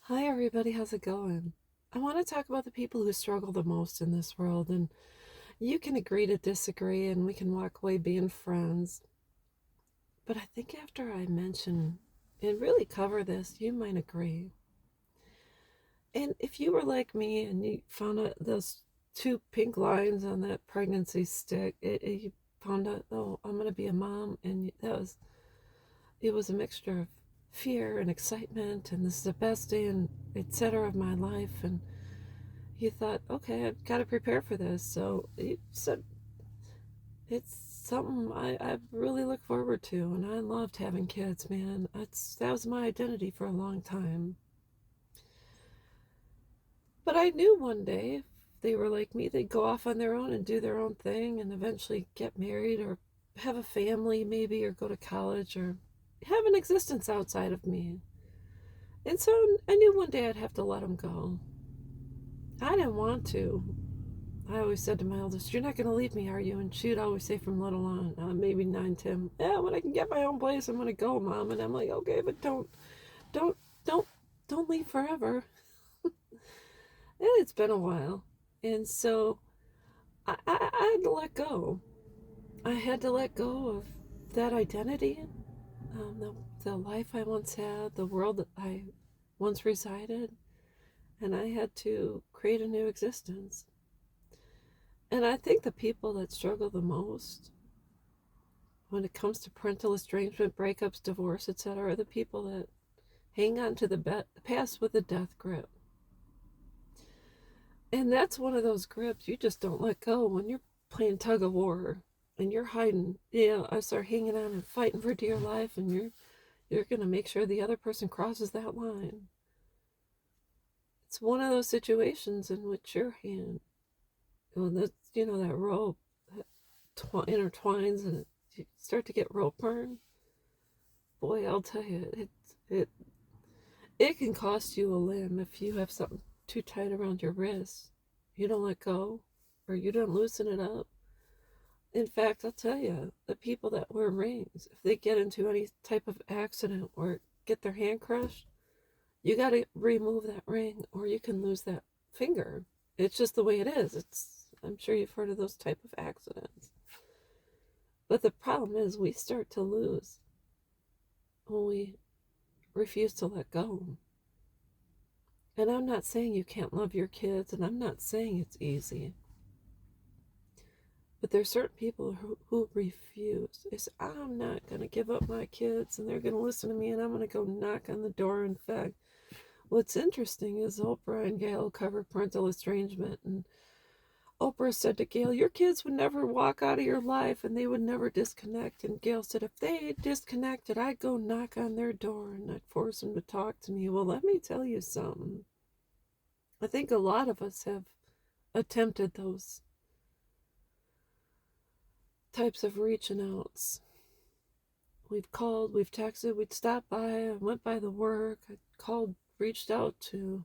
Hi, everybody. How's it going? I want to talk about the people who struggle the most in this world, and you can agree to disagree, and we can walk away being friends. But I think after I mention and really cover this, you might agree. And if you were like me and you found out those two pink lines on that pregnancy stick, you found out, oh, I'm going to be a mom, and it was a mixture of fear and excitement, and this is the best day and etc. of my life, and you thought, okay, I've got to prepare for this. So you said it's something I really look forward to, and I loved having kids, man. That was my identity for a long time. But I knew one day if they were like me, they'd go off on their own and do their own thing and eventually get married or have a family, maybe, or go to college or have an existence outside of me. And so I knew one day I'd have to let them go. I didn't want to. I always said to my eldest, "You're not going to leave me, are you?" And she'd always say from little on, maybe 9, 10, "Yeah, when I can get my own place, I'm going to go, Mom." And I'm like, "Okay, but don't, don't, don't leave forever." And it's been a while. And so I had to let go. I had to let go of that identity, the life I once had, the world that I once resided, and I had to create a new existence. And I think the people that struggle the most when it comes to parental estrangement, breakups, divorce, etc., are the people that hang on to the past with a death grip. And that's one of those grips you just don't let go when you're playing tug of war and you're hiding. Yeah, I start hanging on and fighting for dear life, and you're gonna make sure the other person crosses that line. It's one of those situations in which your hand, that rope that intertwines and you start to get rope burn. Boy, I'll tell you, it it can cost you a limb if you have something too tight around your wrist. You don't let go, or you don't loosen it up. In fact, I'll tell you, the people that wear rings, if they get into any type of accident or get their hand crushed, you got to remove that ring or you can lose that finger. It's just the way it is. I'm sure you've heard of those type of accidents. But the problem is we start to lose when we refuse to let go. And I'm not saying you can't love your kids, and I'm not saying it's easy. But there's certain people who refuse. They say, I'm not going to give up my kids, and they're going to listen to me, and I'm going to go knock on the door. In fact, what's interesting is Oprah and Gail covered parental estrangement, and Oprah said to Gail, your kids would never walk out of your life, and they would never disconnect. And Gail said, if they disconnected, I'd go knock on their door, and I'd force them to talk to me. Well, let me tell you something. I think a lot of us have attempted those types of reaching outs. We've called, we've texted, we'd stop by, I went by the work, I called, reached out to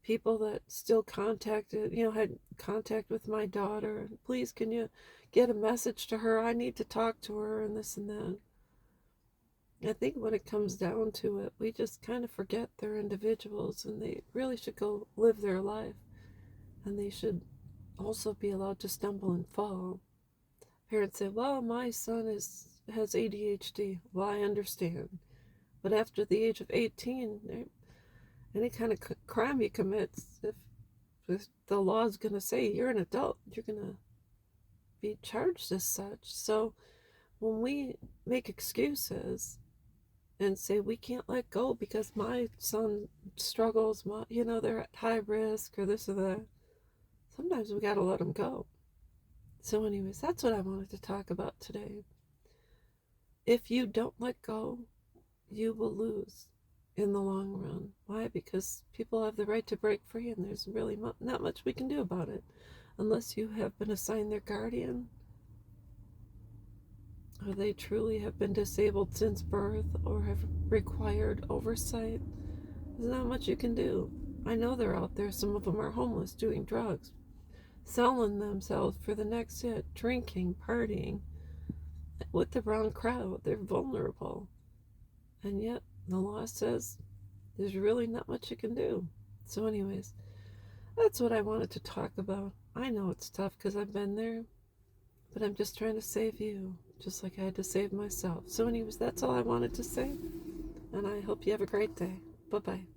people that still had contact with my daughter. Please, can you get a message to her? I need to talk to her, and this and that. I think when it comes down to it, we just kind of forget they're individuals and they really should go live their life. And they should also be allowed to stumble and fall. Parents say, well, my son has ADHD. Well, I understand. But after the age of 18, any kind of crime you commit, if the law is going to say you're an adult, you're going to be charged as such. So when we make excuses and say we can't let go because my son struggles, they're at high risk or this or that, sometimes we got to let them go. So, anyways, that's what I wanted to talk about today. If you don't let go, you will lose in the long run. Why? Because people have the right to break free, and there's really not much we can do about it unless you have been assigned their guardian or they truly have been disabled since birth or have required oversight. There's not much you can do. I know they're out there. Some of them are homeless, doing drugs, selling themselves for the next hit, drinking, partying with the wrong crowd. They're vulnerable. And yet, the law says there's really not much you can do. So, anyways, that's what I wanted to talk about. I know it's tough because I've been there, but I'm just trying to save you, just like I had to save myself. So, anyways, that's all I wanted to say, and I hope you have a great day. Bye bye.